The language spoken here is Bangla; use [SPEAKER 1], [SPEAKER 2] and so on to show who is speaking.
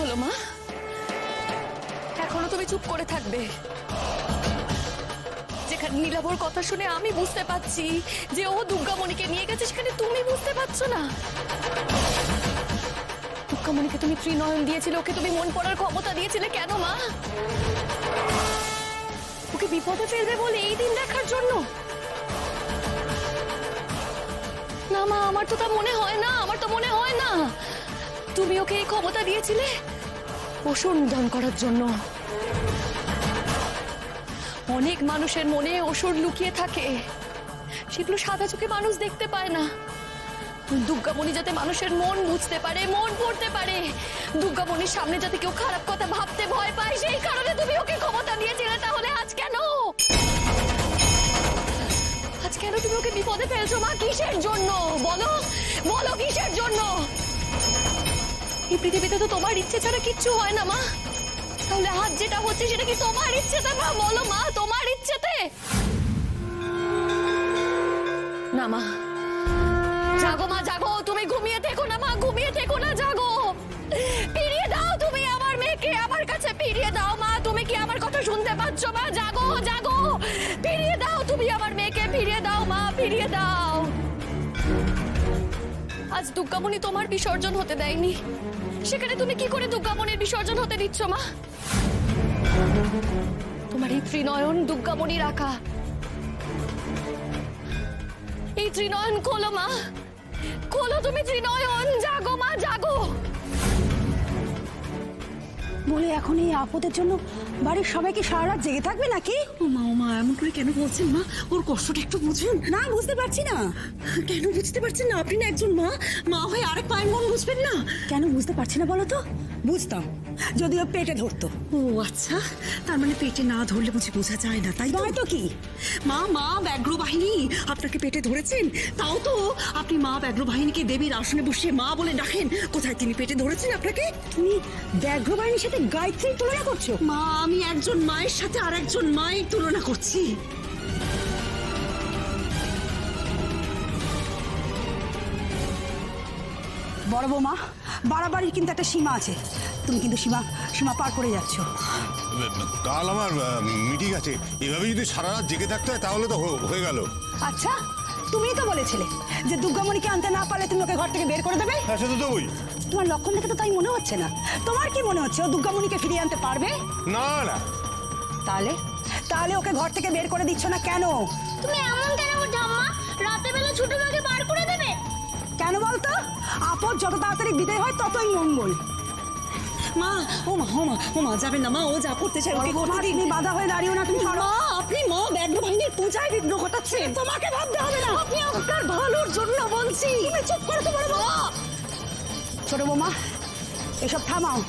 [SPEAKER 1] হলো মা? এখনো তুমি চুপ করে থাকবে? যেখানে নীলাভর কথা শুনে আমি বুঝতে পারছি যে ও দুর্গামণিকে নিয়ে গেছে, সেখানে তুমি বুঝতে পারছো না? দুর্গামণিকে তুমি ত্রিনয়ন দিয়েছিলে, ওকে তুমি মন পড়ার ক্ষমতা দিয়েছিলে কেন মা? ওকে বিপদে ফেলবে বলে এই দিন দেখার জন্য? না মা, আমার তো তা মনে হয় না, আমার তো মনে হয় না। তুমি ওকে এই ক্ষমতা দিয়েছিলে অসুর নিধন করার জন্য। অনেক মানুষের মনে অসুর লুকিয়ে থাকে, সেগুলো সাদা চোখে মানুষ দেখতে পায় না। দুর্গামণি যাতে মানুষের মন বুঝতে পারে, মন পড়তে পারে, দুর্গামণির সামনে যাতে কেউ খারাপ কথা ভাবতে ভয় পায়, সেই কারণে তুমি ওকে ক্ষমতা দিয়েছিলে। তাহলে আজ কেন, আজ কেন তুমি ওকে বিপদে ফেলছো মা? কিসের জন্য বলো, বলো কিসের জন্য? এই পৃথিবীতে তো তোমার ইচ্ছে ছাড়া কিচ্ছু হয় না মা। তাহলে আজ যেটা হচ্ছে সেটা কি তোমার ইচ্ছেতে মা? বলো মা, তোমার ইচ্ছেতে? না মা, জাগো মা, জাগো। তুমি ঘুমিয়ে থেকো না মা, ঘুমিয়ে থেকো না, জাগো। ফিরিয়ে দাও তুমি আমার মেয়েকে, আমার কাছে ফিরিয়ে দাও মা। তুমি কি আমার কথা শুনতে পাচ্ছ মা? জাগো, জাগো, ফিরিয়ে দাও তুমি আমার মেয়েকে, ফিরিয়ে দাও মা, ফিরিয়ে দাও। আজ দুর্গামণি তোমার বিসর্জন হতে দেয়নি, সেখানে তুমি কি করে দুর্গামণির বিসর্জন হতে দিচ্ছ মা? তোমার এই ত্রিনয়ন দুর্গামণির আঁকা, এই ত্রিনয়ন খোলো মা, খোলো তুমি ত্রিনয়ন। জাগো মা, জাগো।
[SPEAKER 2] বলে এখন এই আপদের জন্য বাড়ির সবাইকে সারা রাত জেগে থাকবে নাকি?
[SPEAKER 3] ও মা এমন করে কেন বলছেন মা? ওর কষ্টটা একটু বুঝুন।
[SPEAKER 2] না, বুঝতে পারছি না।
[SPEAKER 3] কেন বুঝতে পারছেন না? আপনি না একজন মা, মা হয়ে আরেক মায়ের মন বুঝবেন না?
[SPEAKER 2] কেন বুঝতে পারছি না বলো তো? বুঝতাম যদিও পেটে ধরতো।
[SPEAKER 3] ও আচ্ছা, তার মানে পেটে না ধরলে বুঝি বোঝা যায় না, তাই
[SPEAKER 2] নয় তো কি?
[SPEAKER 3] মা ব্যাঘ্র বাহিনী আপনাকে পেটে ধরেছেন, তাও তো আপনি মা ব্যাঘ্র বাহিনীকে দেবীর আসনে বসিয়ে মা বলে ডাকেন। কোথায় তিনি পেটে ধরেছেন আপনাকে?
[SPEAKER 2] তুমি ব্যাঘ্র বাহিনীর সাথে গায়ত্রীর তুলনা করছো?
[SPEAKER 3] মা, আমি একজন মায়ের সাথে আর একজন মায়ের তুলনা করছি।
[SPEAKER 2] বড় বৌমা, বাড়াবাড়ির কিন্তু একটা সীমা আছে। তুমি কিন্তু সীমা পার করে যাচ্ছ।
[SPEAKER 4] কাল আমার মিটিং আছে, এভাবে যদি সারা রাত জেগে থাকতে হয় তাহলে তো হয়ে গেল।
[SPEAKER 2] আচ্ছা, তুমিই তো বলেছিলে যে দুর্গামণিকে আনতে না পারলে তুমি ওকে ঘর থেকে বের করে দেবে।
[SPEAKER 4] হ্যাঁ, সেটা তো ওই।
[SPEAKER 2] তোমার লক্ষণ দেখে তো তাই মনে হচ্ছে না। তোমার কি মনে হচ্ছে ও দুর্গামণিকে ফিরিয়ে আনতে পারবে?
[SPEAKER 4] না না।
[SPEAKER 2] তাহলে তাহলে ওকে ঘর থেকে বের করে দিচ্ছ না কেন?
[SPEAKER 5] তুমি এমন কেন করছো আম্মা? রাতে বেলা ছোট মাকে বার করে দেবে?
[SPEAKER 2] কেন বলতো? আপদ যত তাড়াতাড়ি বিদায় হয় ততই মঙ্গল।
[SPEAKER 3] মা, ও মা যাবেন না মা, ও যা করতে চাই ওকে করতে দিন।
[SPEAKER 2] তুমি বাধা হয়ে দাঁড়িও না, তুমি সরো।
[SPEAKER 3] মা, আপনি মা ব্যাঘ্র বাহিনীর পূজায় বিঘ্ন ঘটাচ্ছেন।
[SPEAKER 2] তোমাকে ভাবতে হবে না,
[SPEAKER 3] আপনি আপনার ভালোর জন্য বলছি।
[SPEAKER 2] তুমি চুপ করে তো বড় বৌমা। ছোট বৌমা, এসব থামাও।